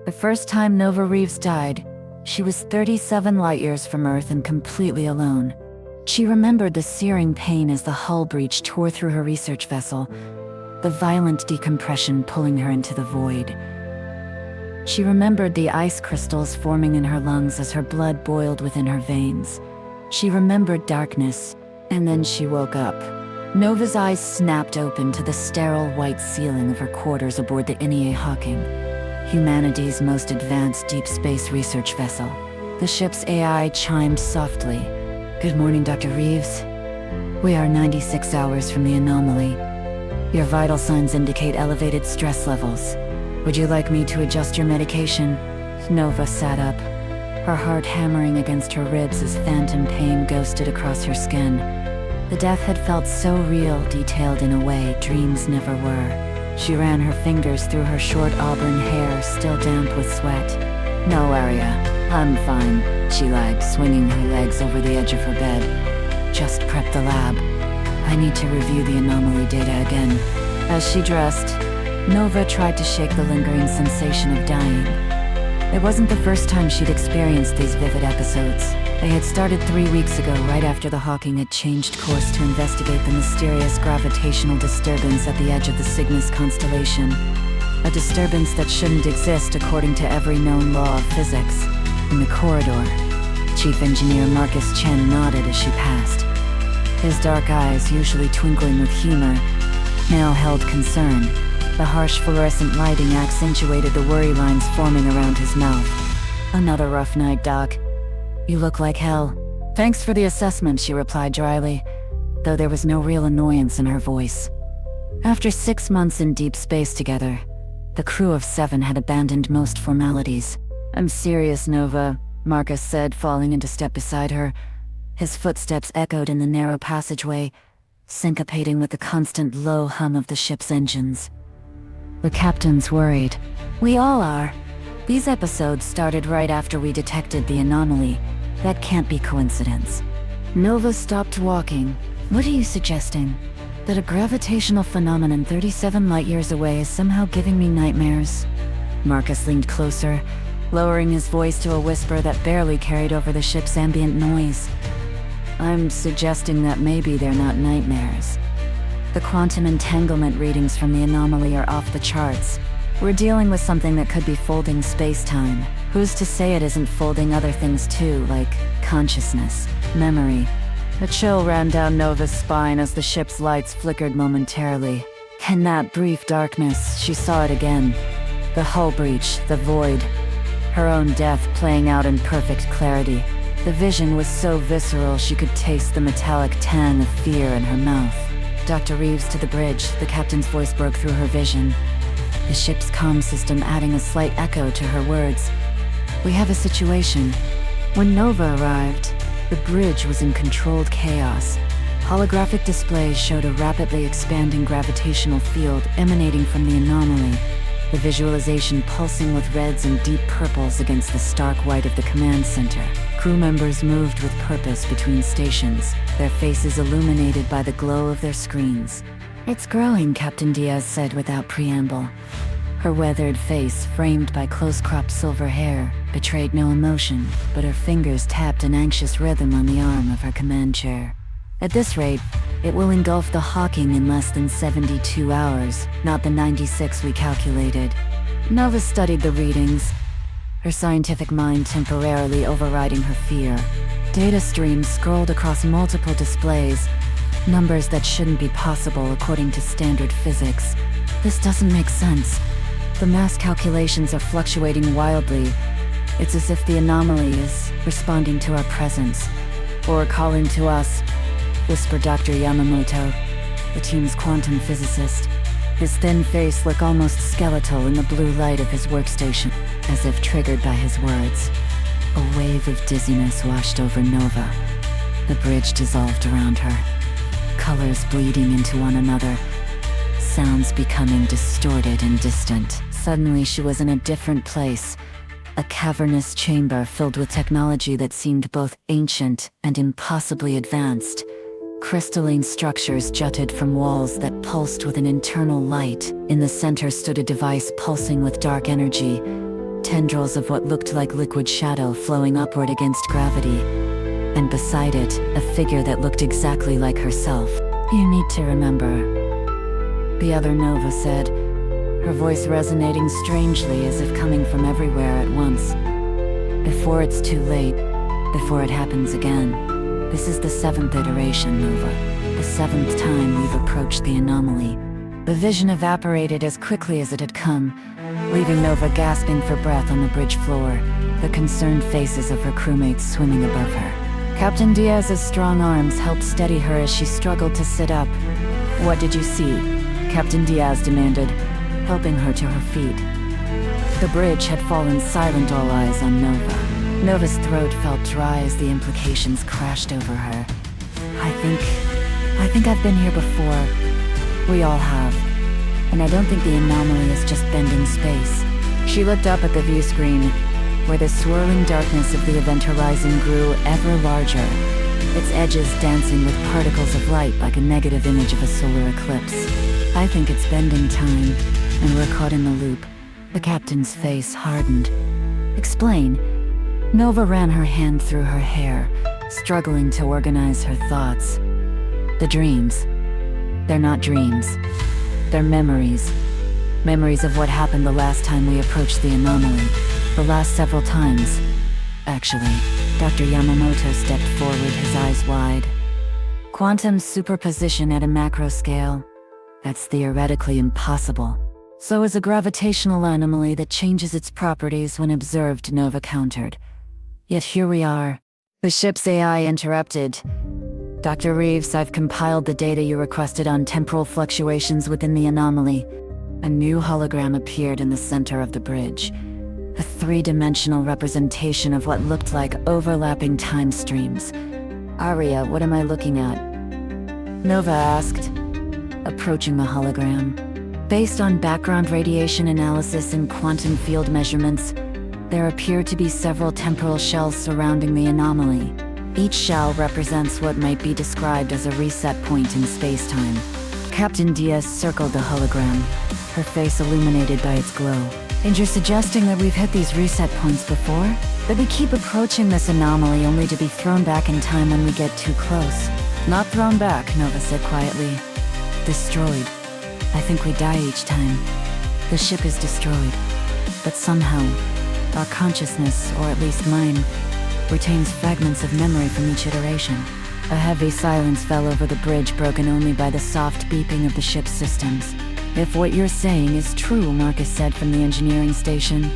The first time Nova Reeves died, she was 37 light-years from Earth and completely alone. She remembered the searing pain as the hull breach tore through her research vessel, the violent decompression pulling her into the void. She remembered the ice crystals forming in her lungs as her blood boiled within her veins. She remembered darkness, and then she woke up. Nova's eyes snapped open to the sterile white ceiling of her quarters aboard the NEA Hawking, humanity's most advanced deep space research vessel. The ship's AI chimed softly. "Good morning, Dr. Reeves. We are 96 hours from the anomaly. Your vital signs indicate elevated stress levels. Would you like me to adjust your medication?" Nova sat up, her heart hammering against her ribs as phantom pain ghosted across her skin. The death had felt so real, detailed in a way dreams never were. She ran her fingers through her short auburn hair, still damp with sweat. "No, Aria, I'm fine," she lied, swinging her legs over the edge of her bed. "Just prep the lab. I need to review the anomaly data again." As she dressed, Nova tried to shake the lingering sensation of dying. It wasn't the first time she'd experienced these vivid episodes. They had started 3 weeks ago, right after the Hawking had changed course to investigate the mysterious gravitational disturbance at the edge of the Cygnus constellation. A disturbance that shouldn't exist according to every known law of physics. In the corridor, Chief Engineer Marcus Chen nodded as she passed. His dark eyes, usually twinkling with humor, now held concern. The harsh fluorescent lighting accentuated the worry lines forming around his mouth. "Another rough night, Doc. You look like hell." "Thanks for the assessment," she replied dryly, though there was no real annoyance in her voice. After 6 months in deep space together, the crew of 7 had abandoned most formalities. "I'm serious, Nova," Marcus said, falling into step beside her. His footsteps echoed in the narrow passageway, syncopating with the constant low hum of the ship's engines. The captain's worried. "We all are. These episodes started right after we detected the anomaly. That can't be coincidence." Nova stopped walking. "What are you suggesting? That a gravitational phenomenon 37 light-years away is somehow giving me nightmares?" Marcus leaned closer, lowering his voice to a whisper that barely carried over the ship's ambient noise. "I'm suggesting that maybe they're not nightmares. The quantum entanglement readings from the anomaly are off the charts. We're dealing with something that could be folding space-time. Who's to say it isn't folding other things too, like consciousness, memory?" A chill ran down Nova's spine as the ship's lights flickered momentarily. In that brief darkness, she saw it again. The hull breach, the void. Her own death playing out in perfect clarity. The vision was so visceral she could taste the metallic tang of fear in her mouth. "Dr. Reeves to the bridge," the captain's voice broke through her vision, the ship's comm system adding a slight echo to her words. "We have a situation." When Nova arrived, the bridge was in controlled chaos. Holographic displays showed a rapidly expanding gravitational field emanating from the anomaly, the visualization pulsing with reds and deep purples against the stark white of the command center. Crew members moved with purpose between stations, their faces illuminated by the glow of their screens. "It's growing," Captain Diaz said without preamble. Her weathered face, framed by close-cropped silver hair, betrayed no emotion, but her fingers tapped an anxious rhythm on the arm of her command chair. "At this rate, it will engulf the Hawking in less than 72 hours, not the 96 we calculated." Nova studied the readings, her scientific mind temporarily overriding her fear. Data streams scrolled across multiple displays, numbers that shouldn't be possible according to standard physics. "This doesn't make sense. The mass calculations are fluctuating wildly. It's as if the anomaly is responding to our presence, or calling to us," whispered Dr. Yamamoto, the team's quantum physicist. His thin face looked almost skeletal in the blue light of his workstation, as if triggered by his words. A wave of dizziness washed over Nova. The bridge dissolved around her, colors bleeding into one another, sounds becoming distorted and distant. Suddenly she was in a different place, a cavernous chamber filled with technology that seemed both ancient and impossibly advanced. Crystalline structures jutted from walls that pulsed with an internal light. In the center stood a device pulsing with dark energy, tendrils of what looked like liquid shadow flowing upward against gravity, and beside it, a figure that looked exactly like herself. "You need to remember," the other Nova said, her voice resonating strangely as if coming from everywhere at once. "Before it's too late, before it happens again. This is the 7th iteration, Nova. The 7th time we've approached the anomaly." The vision evaporated as quickly as it had come, leaving Nova gasping for breath on the bridge floor, the concerned faces of her crewmates swimming above her. Captain Diaz's strong arms helped steady her as she struggled to sit up. "What did you see?" Captain Diaz demanded, helping her to her feet. The bridge had fallen silent, all eyes on Nova. Nova's throat felt dry as the implications crashed over her. I think I've been here before. We all have. And I don't think the anomaly is just bending space." She looked up at the view screen, where the swirling darkness of the event horizon grew ever larger, its edges dancing with particles of light like a negative image of a solar eclipse. "I think it's bending time, and we're caught in the loop." The captain's face hardened. "Explain." Nova ran her hand through her hair, struggling to organize her thoughts. "The dreams. They're not dreams. They're memories. Memories of what happened the last time we approached the anomaly. The last several times, actually." Dr. Yamamoto stepped forward, his eyes wide. "Quantum superposition at a macro scale. That's theoretically impossible. So is a gravitational anomaly that changes its properties when observed," Nova countered. "Yet here we are." The ship's AI interrupted. "Dr. Reeves, I've compiled the data you requested on temporal fluctuations within the anomaly." A new hologram appeared in the center of the bridge, a three-dimensional representation of what looked like overlapping time streams. "Aria, what am I looking at?" Nova asked, approaching the hologram. "Based on background radiation analysis and quantum field measurements, there appear to be several temporal shells surrounding the anomaly. Each shell represents what might be described as a reset point in space-time." Captain Diaz circled the hologram, her face illuminated by its glow. "And you're suggesting that we've hit these reset points before? That we keep approaching this anomaly only to be thrown back in time when we get too close?" "Not thrown back," Nova said quietly. "Destroyed. I think we die each time. The ship is destroyed. But somehow, our consciousness, or at least mine, retains fragments of memory from each iteration." A heavy silence fell over the bridge, broken only by the soft beeping of the ship's systems. "If what you're saying is true," Marcus said from the engineering station,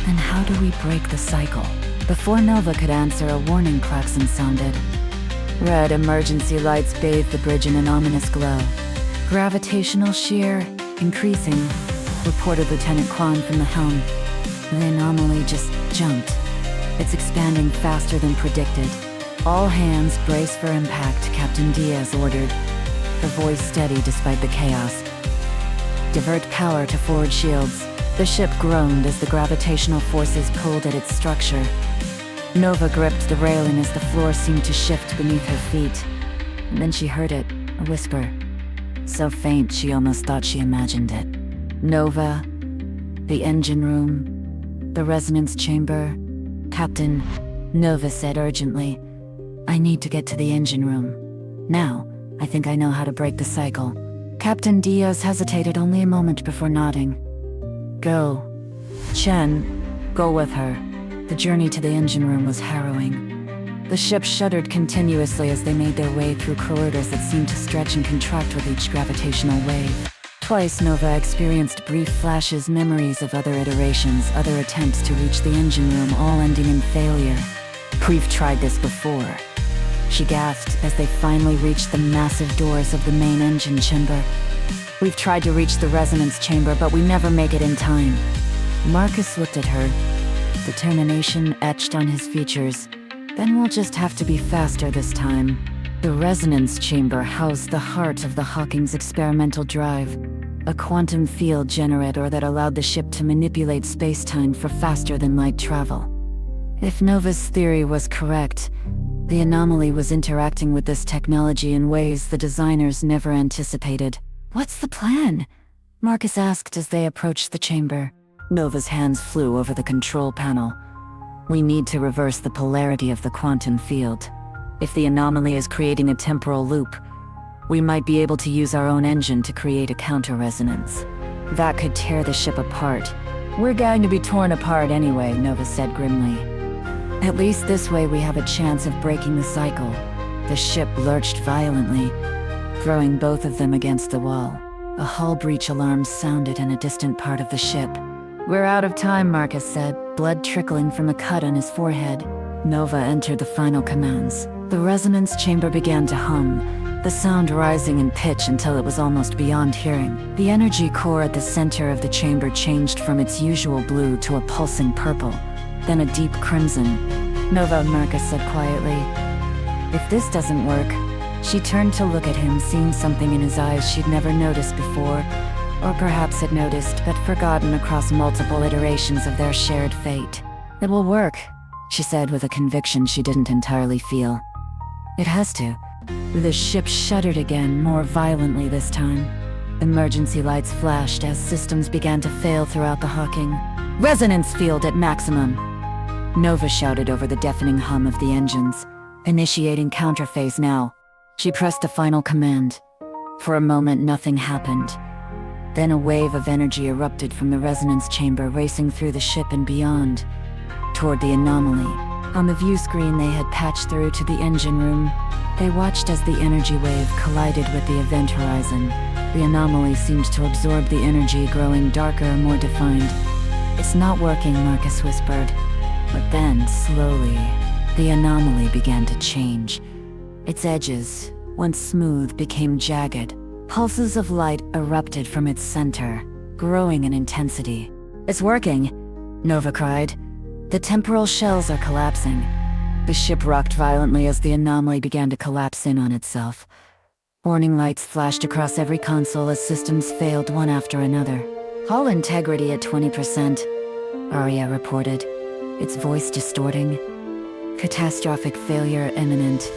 "then how do we break the cycle?" Before Nova could answer, a warning klaxon sounded. Red emergency lights bathed the bridge in an ominous glow. "Gravitational shear increasing," reported Lieutenant Kwan from the helm. "The anomaly just jumped. It's expanding faster than predicted. All hands brace for impact," Captain Diaz ordered, her voice steady despite the chaos. "Divert power to forward shields." The ship groaned as the gravitational forces pulled at its structure. Nova gripped the railing as the floor seemed to shift beneath her feet. And then she heard it, a whisper, so faint she almost thought she imagined it. "Nova, the engine room, the resonance chamber." "Captain," Nova said urgently, "I need to get to the engine room. Now, I think I know how to break the cycle." Captain Diaz hesitated only a moment before nodding. "Go. Chen, go with her." The journey to the engine room was harrowing. The ship shuddered continuously as they made their way through corridors that seemed to stretch and contract with each gravitational wave. Twice Nova experienced brief flashes, memories of other iterations, other attempts to reach the engine room, all ending in failure. "We've tried this before," she gasped as they finally reached the massive doors of the main engine chamber. "We've tried to reach the resonance chamber, but we never make it in time." Marcus looked at her, determination etched on his features. "Then we'll just have to be faster this time." The resonance chamber housed the heart of the Hawking's experimental drive, a quantum field generator that allowed the ship to manipulate space-time for faster-than-light travel. If Nova's theory was correct, the anomaly was interacting with this technology in ways the designers never anticipated. "What's the plan?" Marcus asked as they approached the chamber. Nova's hands flew over the control panel. We need to reverse the polarity of the quantum field. If the anomaly is creating a temporal loop, we might be able to use our own engine to create a counter-resonance. That could tear the ship apart. We're going to be torn apart anyway, Nova said grimly. At least this way we have a chance of breaking the cycle. The ship lurched violently, throwing both of them against the wall. A hull breach alarm sounded in a distant part of the ship. We're out of time, Marcus said, blood trickling from a cut on his forehead. Nova entered the final commands. The resonance chamber began to hum, the sound rising in pitch until it was almost beyond hearing. The energy core at the center of the chamber changed from its usual blue to a pulsing purple, then a deep crimson. Nova, Marcus said quietly. If this doesn't work, she turned to look at him, seeing something in his eyes she'd never noticed before, or perhaps had noticed but forgotten across multiple iterations of their shared fate. It will work, she said with a conviction she didn't entirely feel. It has to. The ship shuddered again, more violently this time. Emergency lights flashed as systems began to fail throughout the Hawking. Resonance field at maximum! Nova shouted over the deafening hum of the engines. Initiating counterphase now. She pressed a final command. For a moment, nothing happened. Then a wave of energy erupted from the resonance chamber, racing through the ship and beyond, toward the anomaly. On the view screen they had patched through to the engine room. They watched as the energy wave collided with the event horizon. The anomaly seemed to absorb the energy, growing darker and more defined. It's not working, Marcus whispered. But then, slowly, the anomaly began to change. Its edges, once smooth, became jagged. Pulses of light erupted from its center, growing in intensity. It's working, Nova cried. The temporal shells are collapsing. The ship rocked violently as the anomaly began to collapse in on itself. Warning lights flashed across every console as systems failed one after another. Hull integrity at 20%, Arya reported, its voice distorting. Catastrophic failure imminent.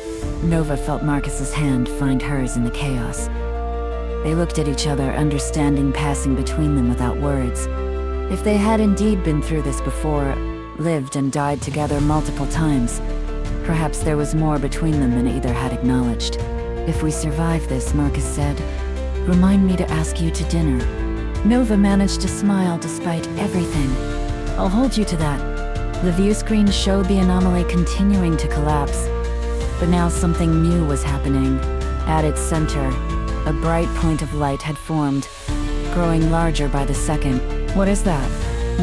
Nova felt Marcus's hand find hers in the chaos. They looked at each other, understanding passing between them without words. If they had indeed been through this before, lived and died together multiple times, perhaps there was more between them than either had acknowledged. If we survive this, Marcus said, remind me to ask you to dinner. Nova managed to smile despite everything. I'll hold you to that. The view screen showed the anomaly continuing to collapse, but now something new was happening. At its center, a bright point of light had formed, growing larger by the second. What is that?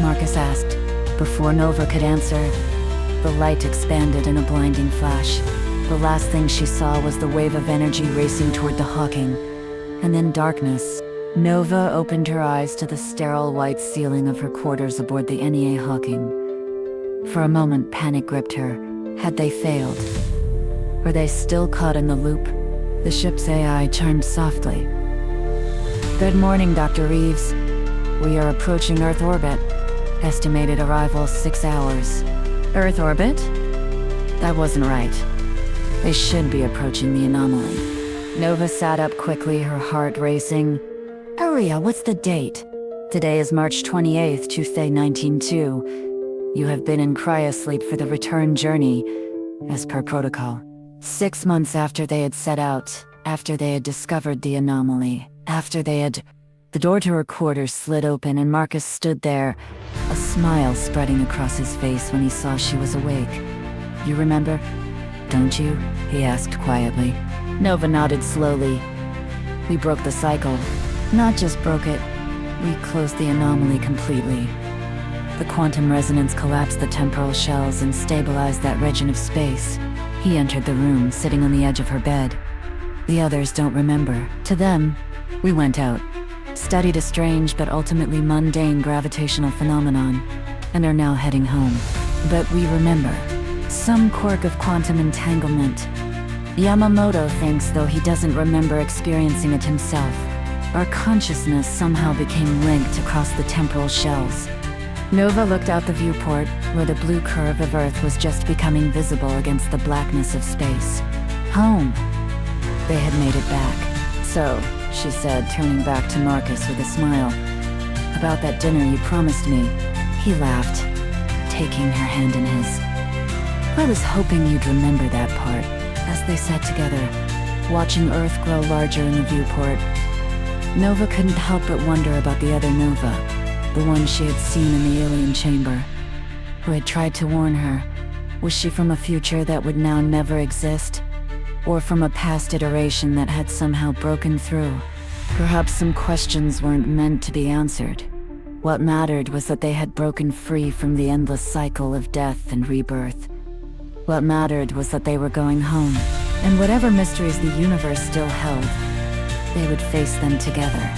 Marcus asked. Before Nova could answer, the light expanded in a blinding flash. The last thing she saw was the wave of energy racing toward the Hawking, and then darkness. Nova opened her eyes to the sterile white ceiling of her quarters aboard the NEA Hawking. For a moment, panic gripped her. Had they failed? Were they still caught in the loop? The ship's AI chimed softly. Good morning, Dr. Reeves. We are approaching Earth orbit. Estimated arrival 6 hours. Earth orbit? That wasn't right. They should be approaching the anomaly. Nova sat up quickly, her heart racing. Arya, what's the date? Today is March 28th, Tuesday, 1902. You have been in cryosleep for the return journey, as per protocol. 6 months after they had set out, after they had discovered the anomaly, The door to her quarters slid open and Marcus stood there, a smile spreading across his face when he saw she was awake. You remember, don't you? He asked quietly. Nova nodded slowly. We broke the cycle. Not just broke it, we closed the anomaly completely. The quantum resonance collapsed the temporal shells and stabilized that region of space. He entered the room, sitting on the edge of her bed. The others don't remember. To them, we went out, studied a strange but ultimately mundane gravitational phenomenon, and are now heading home. But we remember. Some quirk of quantum entanglement. Yamamoto thinks, though he doesn't remember experiencing it himself, our consciousness somehow became linked across the temporal shells. Nova looked out the viewport, where the blue curve of Earth was just becoming visible against the blackness of space. Home. They had made it back. So, she said, turning back to Marcus with a smile, About that dinner you promised me." He laughed, taking her hand in his. "I was hoping you'd remember that part," as they sat together, watching Earth grow larger in the viewport. Nova couldn't help but wonder about the other Nova, the one she had seen in the alien chamber, who had tried to warn her. Was she from a future that would now never exist? Or from a past iteration that had somehow broken through? Perhaps some questions weren't meant to be answered. What mattered was that they had broken free from the endless cycle of death and rebirth. What mattered was that they were going home, and whatever mysteries the universe still held, they would face them together.